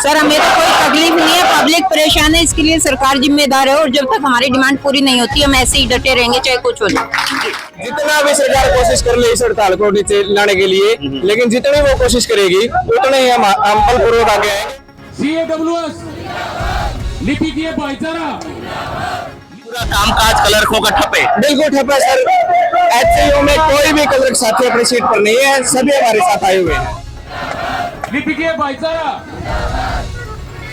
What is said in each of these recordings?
Sir हमें तो कोई तकलीफ नहीं है, पब्लिक परेशान है, इसके लिए सरकार जिम्मेदार है। और जब तक हमारी डिमांड पूरी नहीं होती हम ऐसे ही डटे रहेंगे चाहे कुछ हो जाए। जितना भी सरकार कोशिश कर ले इस हड़ताल को नीचे लाने के लिए, लेकिन जितनी वो कोशिश करेगी उतने ही हम बलपूर्वक आगे आएंगे। CAWS लिपि की भाईचारा पूरा कामकाज क्लर्कों का ठप है। बिल्कुल ठप है सर। HCU में कोई भी क्लर्क साथी अपनी सीट पर नहीं है, सभी हमारे साथ आए हुए हैं। लिपि की भाईचारा,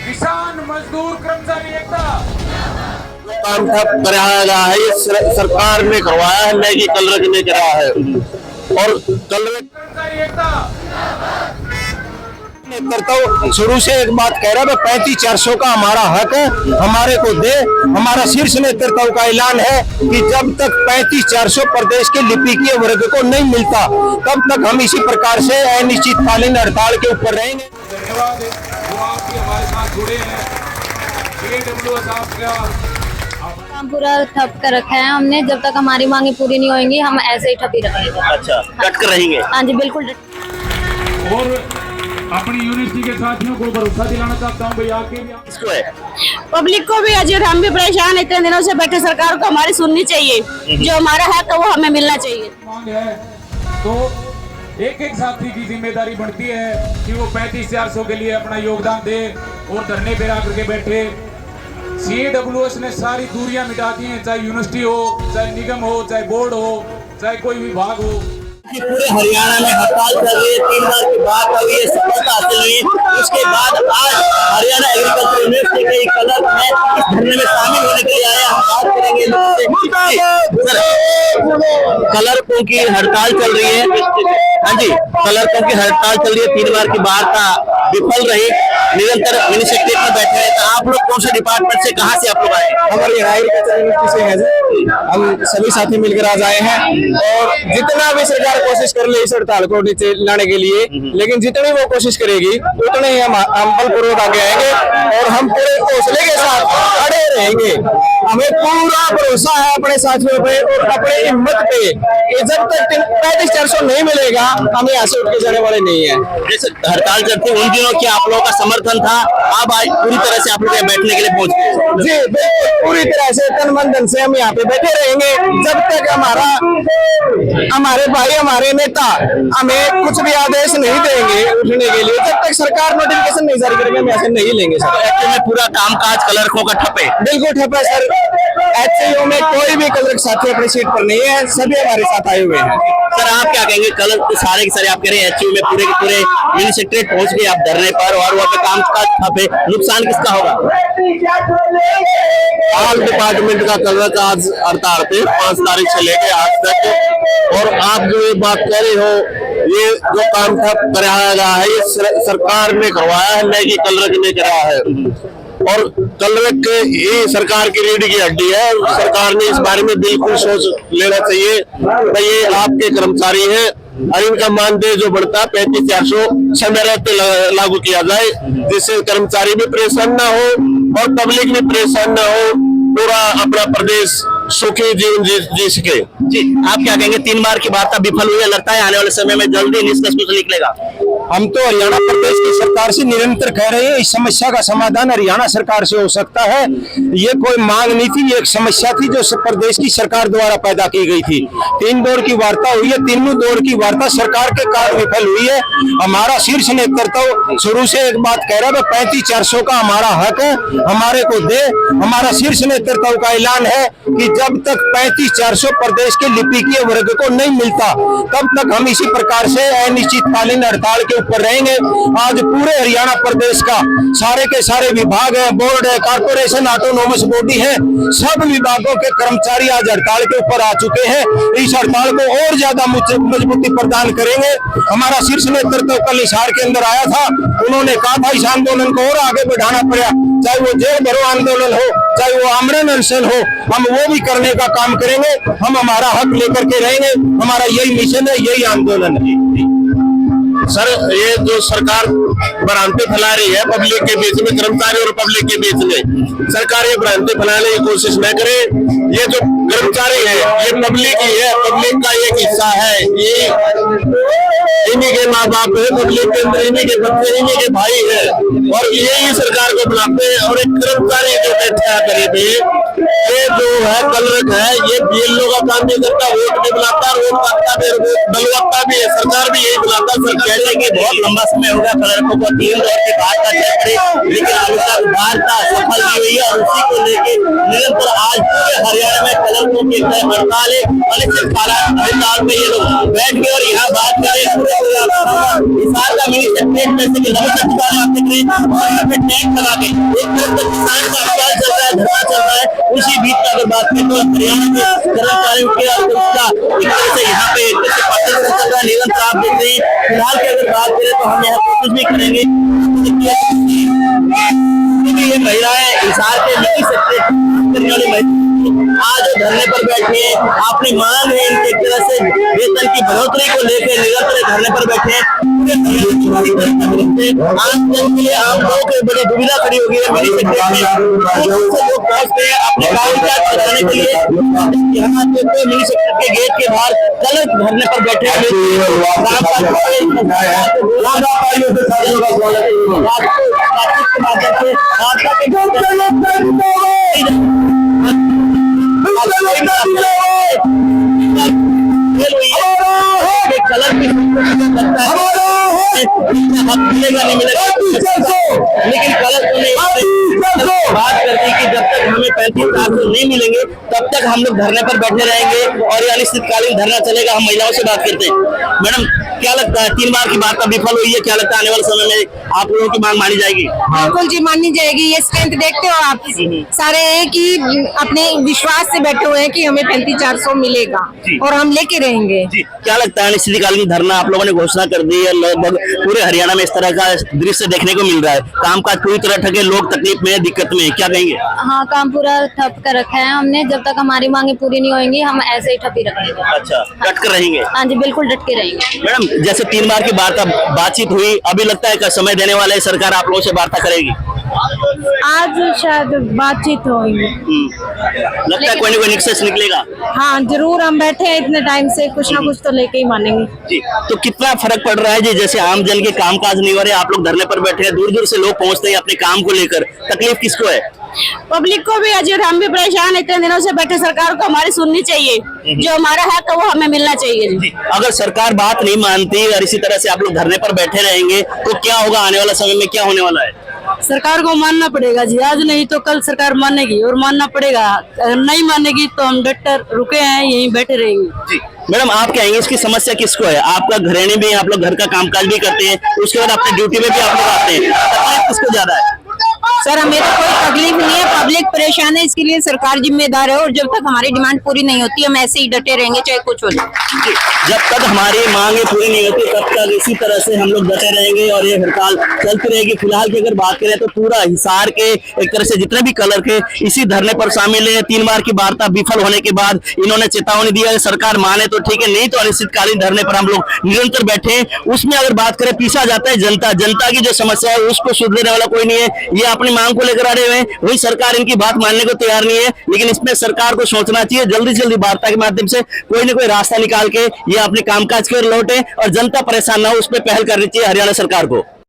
किसान मजदूर कर्मचारी एकता। काम ठप कराया गया है, ये सरकार ने करवाया है, नहीं कि क्लर्क ने कराया है। और क्लर्क कर्मचारी एकता करता हूँ, शुरू से एक बात कह रहा है, 35-400 का हमारा हक है, हमारे को दे। हमारा शीर्ष नेतृत्व का ऐलान है कि जब तक 35-400 प्रदेश के लिपिकीय वर्ग को नहीं मिलता तब तक हम इसी प्रकार से अनिश्चितकालीन हड़ताल के ऊपर रहेंगे। धन्यवाद जो आपके हमारे साथ जुड़े हैं। CAWS आपका काम पूरा ठप कर रखा है हमने। जब तक हमारी मांगे पूरी नहीं होंगी हम ऐसे ही ठपी रखेंगे। अच्छा डट कर रहेंगे। हाँ जी बिल्कुल। और अपनी यूनिवर्सिटी के साथियों को भरोसा दिलाना चाहता हूँ भाई आके भी इसको है पब्लिक को भी अजय, हम भी परेशान, इतने दिनों से बैठे, सरकार को हमारी सुननी चाहिए, जो हमारा हक है वो हमें मिलना चाहिए। मांग है तो एक एक साथी की जिम्मेदारी बनती है कि वो 35-400 के लिए अपना योगदान दे और धरने पे आकर के बैठे। CAWS ने सारी दूरियां मिटा दी हैं, चाहे यूनिवर्सिटी हो, चाहे निगम हो, चाहे बोर्ड हो, चाहे कोई विभाग हो। पूरे हरियाणा में हड़ताल चल रही है, 3 बार की बात हुई है, सफलता हासिल हुई है। उसके बाद आज हरियाणा एग्रीकल्चर यूनिवर्सिटी के क्लर्क में इस धरने में शामिल होने के लिए आए। हम बात करेंगे क्लर्कों की हड़ताल चल रही है। हाँ जी, क्लर्कों की हड़ताल चल रही है, 3 बार की वार्ता विफल रही, निरंतर मिनी सेक्रेटरी में बैठे हैं। तो आप लोग कौन से डिपार्टमेंट से, कहाँ से आप लोग आए? हमारे एग्रीकल्चर यूनिवर्सिटी से है, हम सभी साथी मिलकर आज आए हैं। और जितना भी सरकार कोशिश कर ले इस हड़ताल को नीचे लाने के लिए, लेकिन जितनी वो कोशिश करेगी उतने ही हम बलपूर्वक आगे आएंगे और हम पूरे हौसले के साथ खड़े रहेंगे। हमें पूरा भरोसा है अपने साथियों पे और अपने हिम्मत पे कि जब तक 35-400 नहीं मिलेगा हम यहाँ से उठ के जाने वाले नहीं है। जैसे हड़ताल चलती उन दिनों क्या आप लोगों का समर्थन था, अब आज पूरी तरह से आप लोग बैठने के लिए पहुंच गए? जी बिल्कुल, पूरी तरह से तन मन धन से हम यहाँ पे बैठे रहेंगे जब तक हमारे भाई, हमारे नेता हमें कुछ भी आदेश नहीं देंगे उठने के लिए, तब तक सरकार नोटिफिकेशन नहीं जारी करेगी, हम ऐसे नहीं लेंगे सर। एक्चुअली में पूरा कामकाज क्लर्कों का ठप है। बिल्कुल ठप है सर। HCU में कोई भी क्लर्क साथी अपनी सीट पर नहीं है, सभी हमारे साथ आए हुए हैं। सर आप क्या कहेंगे, कल सारे के सारे आप कह रहे हैं HCU में पूरे के पूरे मिनी सेक्रेटरी पहुंच गए आप धरने पर और वहाँ पे कामकाज ठप है, नुकसान किसका होगा? ऑल डिपार्टमेंट का क्लर्क आज हड़ताल पे 5 तारीख से लेके आज तक। और आप जो ये बात कह रहे हो, ये जो काम ठप कराया गया है, ये सरकार ने करवाया है, नहीं कि क्लर्क ने कराया है। और क्लर्क ये सरकार की रीढ़ की हड्डी है, सरकार ने इस बारे में बिल्कुल सोच लेना चाहिए। तो ये आपके कर्मचारी हैं और इनका मानदेय जो बढ़ता है 35-400 समय रहते लागू किया जाए, जिससे कर्मचारी भी परेशान ना हो और पब्लिक भी परेशान ना हो, पूरा अपना प्रदेश सुखी जीवन जी सके। जी आप क्या कहेंगे, 3 बार की वार्ता विफल हुई है, लगता है आने वाले समय में जल्दी निष्कर्ष कुछ निकलेगा? हम तो हरियाणा प्रदेश की सरकार से निरंतर कह रहे हैं इस समस्या का समाधान हरियाणा सरकार से हो सकता है। ये कोई मांग नहीं थी, ये एक समस्या थी जो प्रदेश की सरकार द्वारा पैदा की गई थी। 3 दौर की वार्ता हुई है, तीनों दौर की वार्ता सरकार के कारण विफल हुई है। हमारा शीर्ष नेतृत्व शुरू से एक बात कह रहा है, 35-400 का हमारा हक है, हमारे को दे। हमारा शीर्ष नेतृत्व का ऐलान है कि जब तक 35-400 प्रदेश के लिपिकीय वर्ग को नहीं मिलता तब तक हम इसी प्रकार से अनिश्चितकालीन हड़ताल के ऊपर रहेंगे। आज पूरे हरियाणा प्रदेश का सारे के सारे विभाग है, बोर्ड है, कारपोरेशन, ऑटोनोमस बॉडी है, सब विभागों के कर्मचारी आज हड़ताल के ऊपर आ चुके हैं। इस हड़ताल को और ज्यादा मजबूती प्रदान करेंगे। हमारा शीर्ष नेतृत्व कल हिसार के अंदर आया था, उन्होंने कहा था इस आंदोलन को और आगे बढ़ाना पड़ा, चाहे वो जेल भरो आंदोलन हो, चाहे वो आमरण अनशन हो, हम वो भी करने का काम करेंगे। हम हमारा हक लेकर के रहेंगे, हमारा यही मिशन है, यही आंदोलन है। सर ये जो सरकार भ्रांति फैला रही है पब्लिक के बीच में, कर्मचारी और पब्लिक के बीच में। सरकार ये भ्रांति फैलाने की कोशिश न करे। ये जो कर्मचारी है ये पब्लिक ही है, पब्लिक का एक हिस्सा है। ये इन्हीं के माँ बाप है, पब्लिक के अंदर इन्हीं के बच्चे, इन्हीं के भाई है, और यही सरकार को बुलाते हैं। और एक कर्मचारी जो बैठा है करीब ये जो है कलरक है, ये बीएलओ का काम नहीं करता, वोट नहीं बुलाता, वोट काटता भी, बलवाता भी है, सरकार भी यही बुलाता। सरकार कहते हैं कि बहुत लंबा समय होगा कलरकों को 3 दौर के बाद का चेक करे, लेकिन अभी तक वार्ता सफल नहीं हुई है। और उसी को लेकर निरंतर आज पूरे हरियाणा में कलरकों की हड़ताल है, अनिश्चितकालीन हड़ताल में ये लोग बैठ गए और यहाँ बात करें हिसार का मिनी सेक्रेटरी में से आप देख रहे हैं, और यहाँ पे टैंक लगा के एक तरफ किसान का हड़ताल चल रहा है, धरना चल रहा है। उसी बीच का अगर बात करें तो हरियाणा के कर्मचारियों के एक तरह से यहाँ पे एक तरह से पाकिस्तान चल रहा है, निरंतर आप देख रहे हैं। फिलहाल की अगर बात करें तो हम यहाँ पे कुछ भी करेंगे। ये महिलाएं हिसार के मिनी सेक्रेटरी आज धरने पर बैठे हैं, अपनी मांग है इनके तरह से वेतन की बढ़ोतरी को लेकर निरंतर धरने पर बैठे हैं। आम जन के लिए आम लोगों की बड़ी दुविधा खड़ी हो गई है। मिनी सेक्रेटरी लोग पहुंचते हैं अपने काम काज कराने के लिए, यहाँ पे मिनी सेक्रेटरी के गेट के बाहर गलत धरने पर बैठे कलर मिलेगा नहीं मिलेगा, लेकिन कलर तो नहीं। बात करते कि जब तक हमें 35,400 नहीं मिलेंगे तब तक हम लोग धरने पर बैठे रहेंगे और ये अनिश्चितकालीन धरना चलेगा। हम महिलाओं से बात करते हैं। मैडम क्या लगता है 3 बार की बात का विफल हुई है, क्या लगता है आने वाले समय में आप लोगों की मांग मानी जाएगी? बिल्कुल जी मानी जाएगी। ये स्ट्रेंथ देखते हो आप, सारे हैं कि अपने विश्वास से बैठे हुए हैं कि हमें 35,400 मिलेगा और हम लेके रहेंगे जी। क्या लगता है अनिश्चितकालीन धरना आप लोगों ने घोषणा कर दी है, लगभग पूरे हरियाणा में इस तरह का दृश्य देखने को मिल रहा है, कामकाज पूरी तरह ठगे, लोग तकलीफ में दिक्कत में, क्या कहेंगे? हाँ, काम पूरा ठप कर रखा है हमने। जब तक हमारी मांगे पूरी नहीं होंगी हम ऐसे ही ठपी रखेंगे। अच्छा, डट कर रहेंगे? हाँ जी, बिल्कुल डट के रहेंगे। मैडम जैसे 3 बार की बातचीत हुई, अभी लगता है कि समय देने वाले सरकार आप लोगों से वार्ता करेगी? आज शायद बातचीत होगी, लगता है कोई ना कोई निष्कर्ष निकलेगा। हाँ जरूर, हम बैठे हैं इतने टाइम से, कुछ ना कुछ तो लेके ही मानेंगे जी। तो कितना फर्क पड़ रहा है जी, जैसे आम जन के कामकाज नहीं हो रहे, आप लोग धरने पर बैठे हैं, दूर दूर से लोग पहुंचते हैं अपने काम को लेकर, तकलीफ किसको है? पब्लिक को भी। अजय हम भी परेशान, इतने दिनों से बैठे, सरकार को हमारी सुननी चाहिए, जो हमारा हक है वो हमें मिलना चाहिए जी। अगर सरकार बात नहीं मानती और इसी तरह से आप लोग धरने पर बैठे रहेंगे तो क्या होगा, आने वाला समय में क्या होने वाला है? सरकार को मानना पड़ेगा जी, आज नहीं तो कल सरकार मानेगी और मानना पड़ेगा। अगर नहीं मानेगी तो हम डट कर रुके हैं, यहीं बैठे रहेंगे जी। मैडम आप कहेंगे इसकी समस्या किसको है? आपका घरेणी भी, आप लोग घर का कामकाज भी करते हैं, उसके बाद अपने ड्यूटी में भी आप लोग आते हैं, तकलीफ किसको ज्यादा है? सर हमें तो कोई तकलीफ नहीं है, पब्लिक परेशान है, इसके लिए सरकार जिम्मेदार है। और जब तक हमारी डिमांड पूरी नहीं होती हम ऐसे ही डटे रहेंगे, चाहे कुछ हो जाए। जब तक हमारी मांगे पूरी नहीं होती तब तक इसी तरह से हम लोग डटे रहेंगे और ये हड़ताल चलती रहेगी। फिलहाल की अगर बात करें तो पूरा हिसार के एक तरह से जितने भी कलर के इसी धरने पर शामिल है। 3 बार की वार्ता विफल होने के बाद इन्होंने चेतावनी दिया है, सरकार माने तो ठीक है, नहीं तो अनिश्चितकालीन धरने पर हम लोग निरंतर बैठे हैं। उसमें अगर बात करें पीछा जाता है जनता की जो समस्या है उसको सुधरने वाला कोई नहीं है। ये अपनी मांग को लेकर अड़े हुए हैं, वही सरकार इनकी बात मानने को तैयार नहीं है। लेकिन इसमें सरकार को सोचना चाहिए, जल्दी से जल्दी वार्ता के माध्यम से कोई ना कोई रास्ता निकाल के ये अपने कामकाज की ओर लौटे और जनता परेशान ना हो, उस पर पहल करनी चाहिए हरियाणा सरकार को।